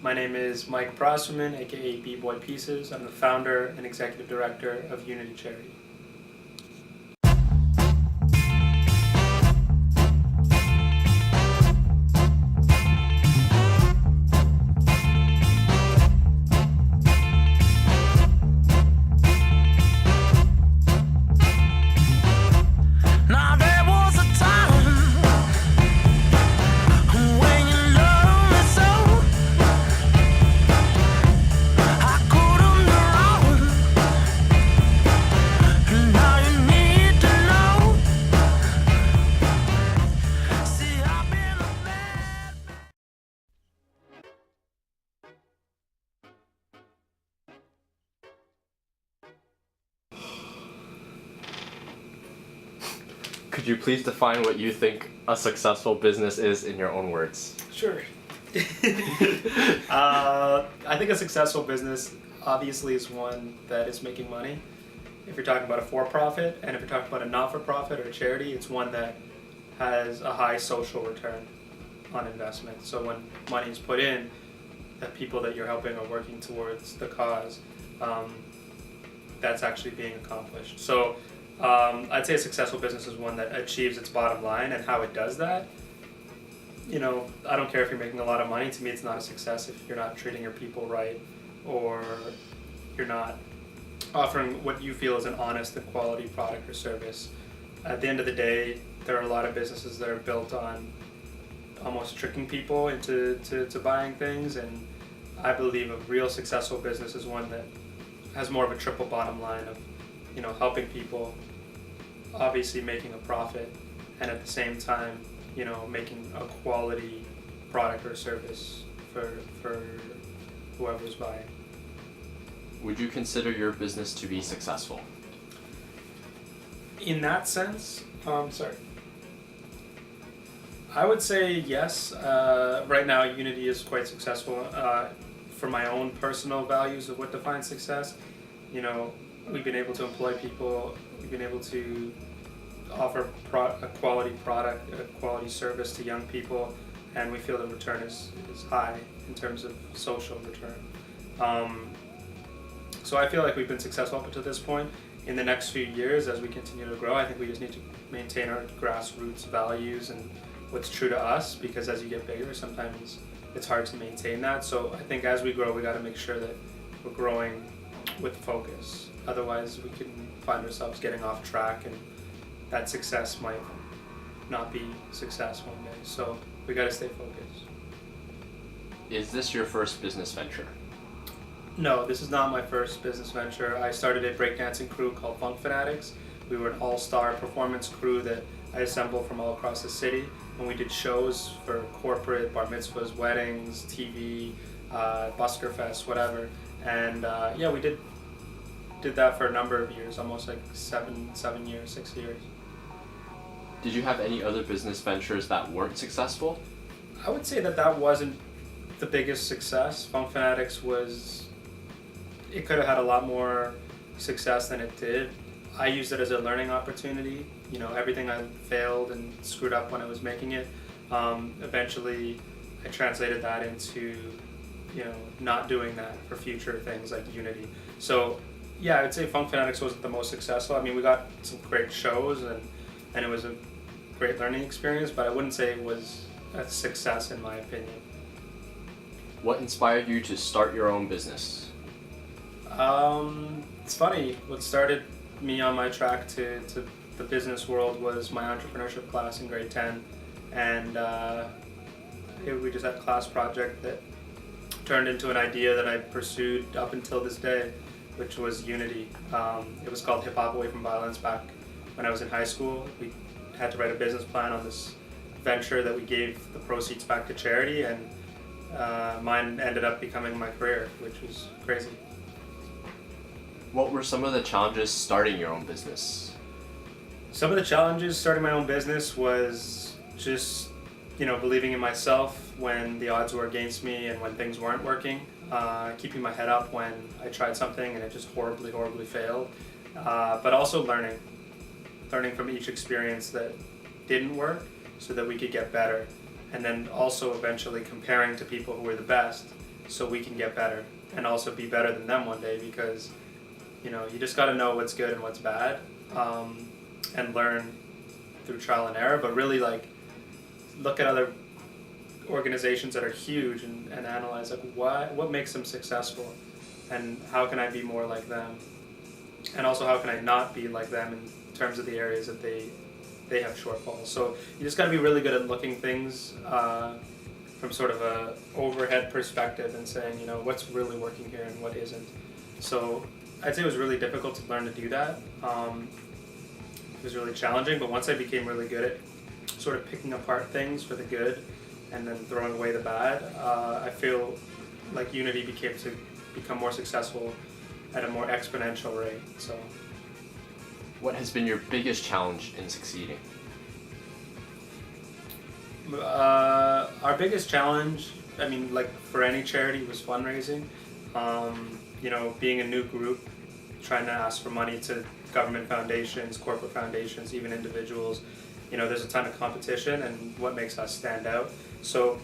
My name is Mike Prosserman, a.k.a. Bboy Piecez. I'm the founder and executive director of Unity Charity. Could you please define what you think a successful business is in your own words? Sure. I think a successful business obviously is one that is making money. If you're talking about a for-profit, and if you're talking about a not-for-profit or a charity, it's one that has a high social return on investment. So when money is put in, the people that you're helping are working towards the cause, that's actually being accomplished. So I'd say a successful business is one that achieves its bottom line, and how it does that. You know, I don't care if you're making a lot of money. To me, it's not a success if you're not treating your people right, or you're not offering what you feel is an honest and quality product or service. At the end of the day, there are a lot of businesses that are built on almost tricking people into buying things, and I believe a real successful business is one that has more of a triple bottom line of, you know, helping people, obviously making a profit, and at the same time, you know, making a quality product or service for whoever's buying. Would you consider your business to be successful? In that sense, I would say yes. Right now, Unity is quite successful. For my own personal values of what defines success, you know, we've been able to employ people, we've been able to offer a quality product, a quality service to young people, and we feel the return is high in terms of social return. So I feel like we've been successful up to this point. In the next few years, as we continue to grow, I think we just need to maintain our grassroots values and what's true to us, because as you get bigger, sometimes it's hard to maintain that. So I think as we grow, we got to make sure that we're growing with focus. Otherwise, we can find ourselves getting off track, and that success might not be success one day. So we got to stay focused. Is this your first business venture? No, this is not my first business venture. I started a breakdancing crew called Funk Fanatics. We were an all-star performance crew that I assembled from all across the city, and we did shows for corporate, bar mitzvahs, weddings, TV, busker fest, whatever. And yeah, we did that for a number of years, almost like 7 years, 6 years. Did you have any other business ventures that weren't successful? I would say that wasn't the biggest success. Funk Fanatics it could have had a lot more success than it did. I used it as a learning opportunity. You know, everything I failed and screwed up when I was making it, eventually I translated that into, you know, not doing that for future things like Unity. So yeah, I would say Funk Fanatics wasn't the most successful. I mean, we got some great shows, and it was a great learning experience, but I wouldn't say it was a success in my opinion. What inspired you to start your own business? It's funny, what started me on my track to the business world was my entrepreneurship class in grade 10, and we just had a class project that turned into an idea that I pursued up until this day, which was Unity. It was called Hip Hop Away from Violence back when I was in high school. We had to write a business plan on this venture that we gave the proceeds back to charity, and mine ended up becoming my career, which was crazy. What were some of the challenges starting your own business? Some of the challenges starting my own business was just, you know, believing in myself when the odds were against me and when things weren't working. Keeping my head up when I tried something and it just horribly failed. But also learning from each experience that didn't work so that we could get better. And then also eventually comparing to people who were the best so we can get better and also be better than them one day, because you just got to know what's good and what's bad, and learn through trial and error, but really like look at other organizations that are huge and analyze like what makes them successful, and how can I be more like them, and also how can I not be like them in terms of the areas that they have shortfalls. So you just got to be really good at looking things from sort of a overhead perspective and saying, what's really working here and what isn't. So I'd say it was really difficult to learn to do that. It was really challenging, but once I became really good at sort of picking apart things for the good and then throwing away the bad, I feel like Unity become more successful at a more exponential rate. So, what has been your biggest challenge in succeeding? Our biggest challenge, I mean, like for any charity, was fundraising. Being a new group, trying to ask for money to government foundations, corporate foundations, even individuals. There's a ton of competition, and what makes us stand out. So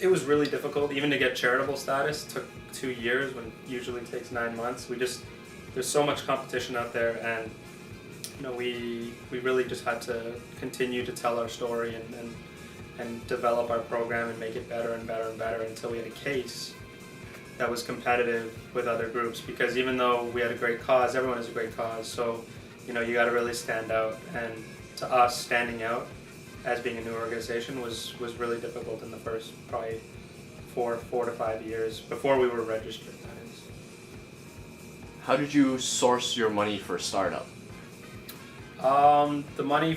it was really difficult. Even to get charitable status took 2 years, when it usually takes 9 months. There's so much competition out there, and we really just had to continue to tell our story and develop our program and make it better and better and better until we had a case that was competitive with other groups. Because even though we had a great cause, everyone has a great cause, so you got to really stand out. And to us, standing out as being a new organization was really difficult in the first probably 4 to 5 years before we were registered, that is. How did you source your money for a startup? The money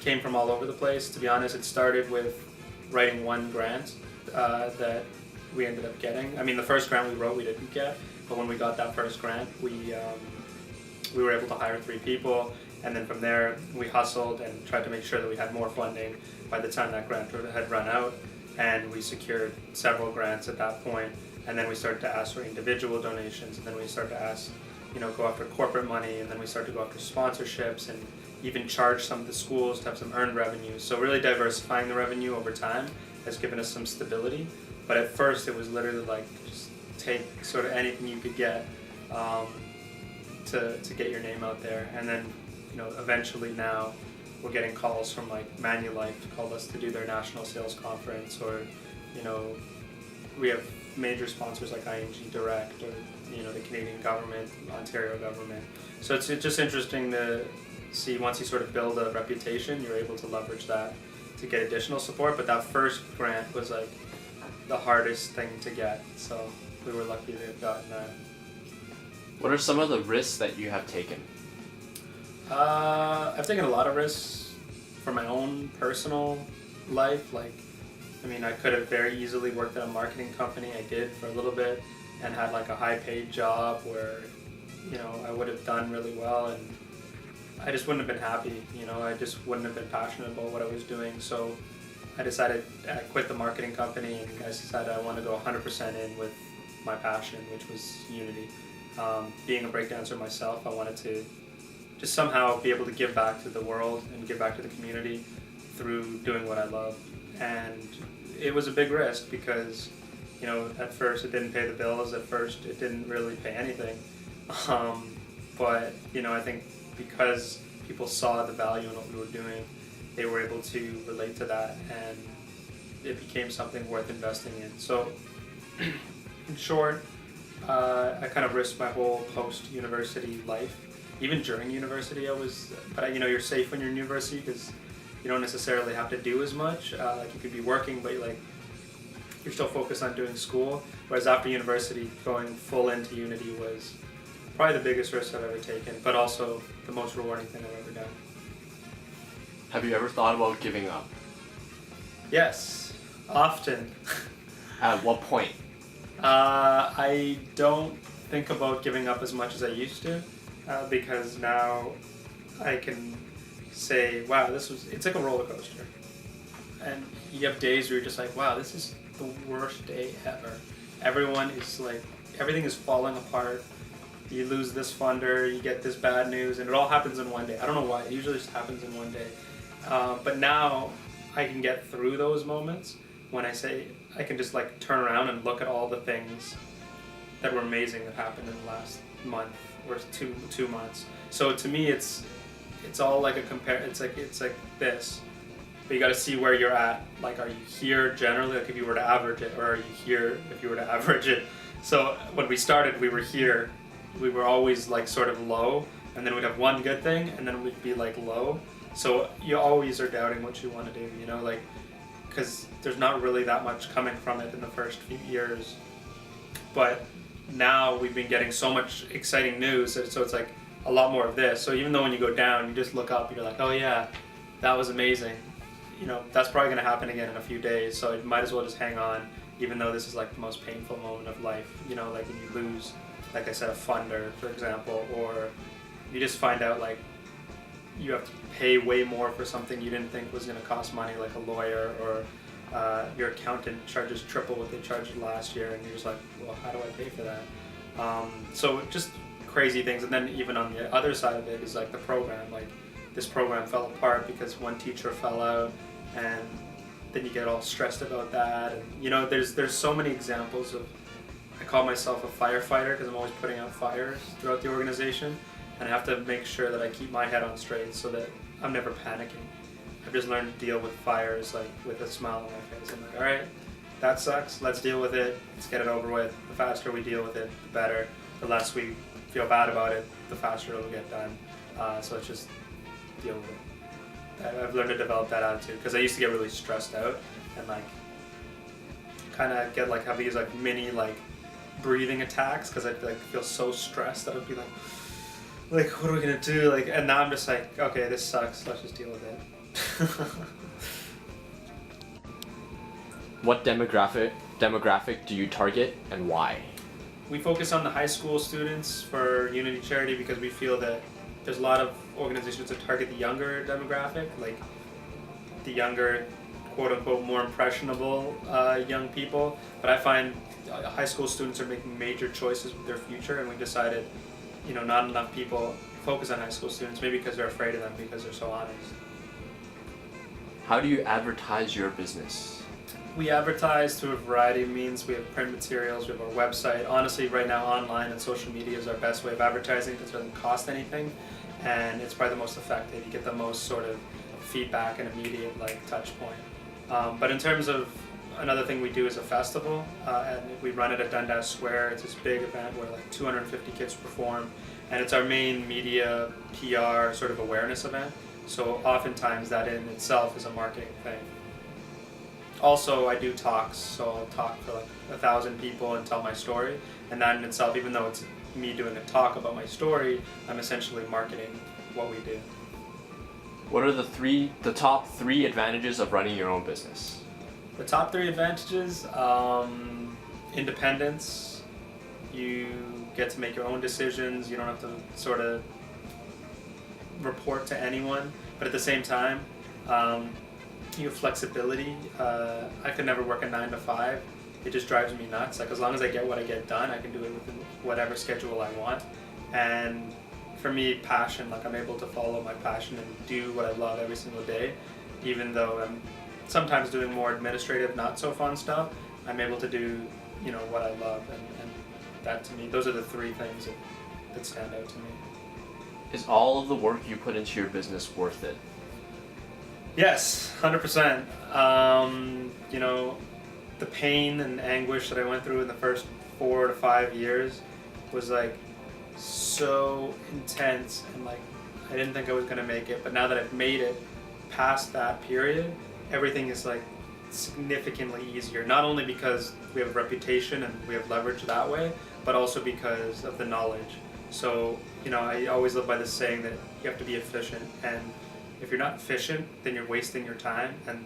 came from all over the place. To be honest, it started with writing one grant that we ended up getting. I mean, the first grant we wrote we didn't get, but when we got that first grant, we were able to hire 3 people, and then from there we hustled and tried to make sure that we had more funding by the time that grant had run out, and we secured several grants at that point, and then we started to ask for individual donations, and then we started to ask, go after corporate money, and then we started to go after sponsorships and even charge some of the schools to have some earned revenue. So really diversifying the revenue over time has given us some stability. But at first it was literally like just take sort of anything you could get to get your name out there. And then eventually now we're getting calls from like Manulife to call us to do their national sales conference, or we have major sponsors like ING Direct, or the Canadian government, Ontario government. So it's just interesting to see, once you sort of build a reputation, you're able to leverage that to get additional support. But that first grant was like the hardest thing to get, so we were lucky to have gotten that. What are some of the risks that you have taken? I've taken a lot of risks for my own personal life. I could have very easily worked at a marketing company. I did for a little bit, and had like a high paid job where I would have done really well, and I just wouldn't have been happy. I just wouldn't have been passionate about what I was doing. So I decided I quit the marketing company, and I decided I want to go 100% in with my passion, which was Unity. Being a breakdancer myself, I wanted to just somehow be able to give back to the world and give back to the community through doing what I love. And it was a big risk because, at first it didn't pay the bills, at first it didn't really pay anything. But, I think because people saw the value in what we were doing, they were able to relate to that, and it became something worth investing in. So, in short, I kind of risked my whole post-university life. Even during university, but you're safe when you're in university because you don't necessarily have to do as much. You could be working, but you're still focused on doing school. Whereas after university, going full into Unity was probably the biggest risk I've ever taken, but also the most rewarding thing I've ever done. Have you ever thought about giving up? Yes, often. At what point? I don't think about giving up as much as I used to, because now I can say, wow, it's like a roller coaster. And you have days where you're just like, wow, this is the worst day ever. Everything is falling apart. You lose this funder, you get this bad news, and it all happens in one day. I don't know why, it usually just happens in one day. But now I can get through those moments when I say, I can just like turn around and look at all the things that were amazing that happened in the last month or two months. So to me, it's all like a compare. It's like this, but you got to see where you're at. Like, are you here generally? Like, if you were to average it, or are you here if you were to average it? So when we started, we were here. We were always like sort of low, and then we'd have one good thing, and then we'd be like low. So you always are doubting what you want to do, you know, like, because there's not really that much coming from it in the first few years. But now we've been getting so much exciting news, so it's like a lot more of this. So even though when you go down, you just look up and you're like, oh yeah, that was amazing. You know, that's probably going to happen again in a few days, so you might as well just hang on, even though this is like the most painful moment of life. You know, like when you lose, like I said, a funder, for example, or you just find out like you have to pay way more for something you didn't think was going to cost money, like a lawyer, or your accountant charges triple what they charged last year, and you're just like, well, how do I pay for that? So just crazy things. And then even on the other side of it is like the program. Like, this program fell apart because one teacher fell out, and then you get all stressed about that. And you know, there's so many examples of, I call myself a firefighter because I'm always putting out fires throughout the organization, and I have to make sure that I keep my head on straight so that I'm never panicking. I've just learned to deal with fires like with a smile on my face. I'm like, all right, that sucks, let's deal with it, let's get it over with. The faster we deal with it, the better. The less we feel bad about it, the faster it'll get done. So let's just deal with it. I've learned to develop that attitude, because I used to get really stressed out and like kind of get like have these like mini like breathing attacks because I'd like feel so stressed that I'd be like what are we gonna do? Like, and now I'm just like, okay, this sucks, let's just deal with it. What demographic do you target, and why? We focus on the high school students for Unity Charity because we feel that there's a lot of organizations that target the younger demographic, like the younger, quote unquote, more impressionable young people. But I find high school students are making major choices with their future, and we decided, you know, not enough people focus on high school students, maybe because they're afraid of them because they're so honest. How do you advertise your business? We advertise through a variety of means. We have print materials, we have our website. Honestly, right now, online and social media is our best way of advertising because it doesn't cost anything, and it's probably the most effective. You get the most sort of feedback and immediate like touch point. But in terms of another thing we do is a festival, and we run it at Dundas Square. It's this big event where like 250 kids perform, and it's our main media, PR sort of awareness event. So oftentimes that in itself is a marketing thing. Also, I do talks, so I'll talk for like 1,000 people and tell my story, and that in itself, even though it's me doing a talk about my story, I'm essentially marketing what we do. What are the top three advantages of running your own business? The top three advantages, independence. You get to make your own decisions. You don't have to sort of report to anyone, but at the same time, you have flexibility. I could never work a 9 to 5. It just drives me nuts. Like, as long as I get what I get done, I can do it within whatever schedule I want. And for me, passion, like I'm able to follow my passion and do what I love every single day, even though I'm sometimes doing more administrative, not so fun stuff. I'm able to do, you know, what I love, and that to me, those are the three things that stand out to me. Is all of the work you put into your business worth it? Yes, 100%. You know, the pain and anguish that I went through in the first 4 to 5 years was like so intense, and like I didn't think I was gonna make it, but now that I've made it past that period, everything is like significantly easier. Not only because we have a reputation and we have leverage that way, but also because of the knowledge. So, you know, I always live by this saying that you have to be efficient, and if you're not efficient, then you're wasting your time, and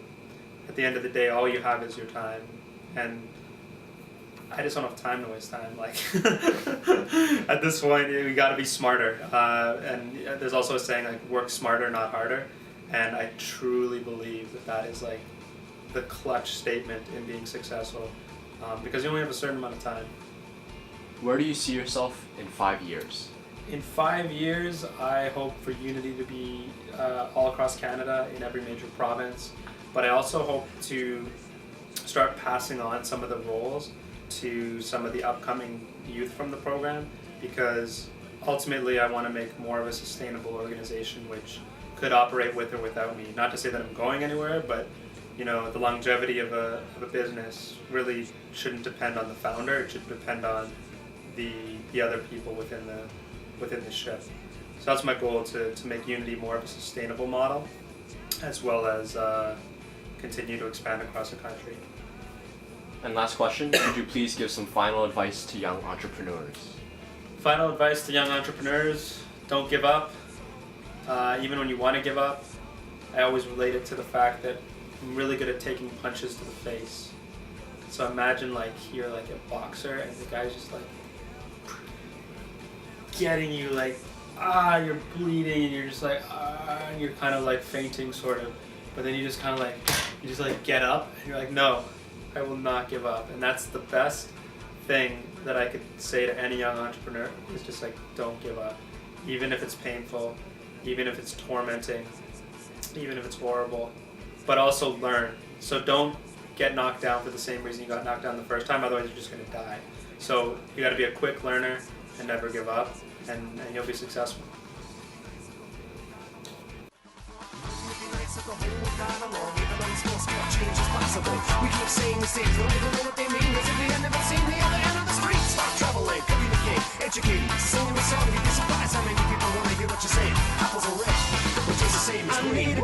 at the end of the day, all you have is your time, and I just don't have time to waste time. Like, at this point, we got to be smarter, and there's also a saying like, work smarter, not harder, and I truly believe that is like the clutch statement in being successful, because you only have a certain amount of time. Where do you see yourself in 5 years? In 5 years, I hope for Unity to be all across Canada in every major province, but I also hope to start passing on some of the roles to some of the upcoming youth from the program, because ultimately I want to make more of a sustainable organization which could operate with or without me. Not to say that I'm going anywhere, but the longevity of a business really shouldn't depend on the founder. It should depend on the other people within the ship. So that's my goal, to make Unity more of a sustainable model, as well as continue to expand across the country. And last question, could you please give some final advice to young entrepreneurs? Final advice to young entrepreneurs: don't give up. Even when you want to give up, I always relate it to the fact that I'm really good at taking punches to the face. So imagine you're like a boxer and the guy's just getting you you're bleeding and you're just and you're kind of fainting sort of, but then you just kind of get up and you're like, no, I will not give up. And that's the best thing that I could say to any young entrepreneur, is just don't give up. Even if it's painful, even if it's tormenting, even if it's horrible, but also learn. So don't get knocked down for the same reason you got knocked down the first time, otherwise you're just going to die. So you got to be a quick learner and never give up, and you'll be successful. We keep saying the same, don't even know what they mean. As if they had never seen the other end of the street. Start traveling, communicate, educate, singing a song. You'd be surprised how many people want to hear what you're saying. Apples are red, which is the same as green.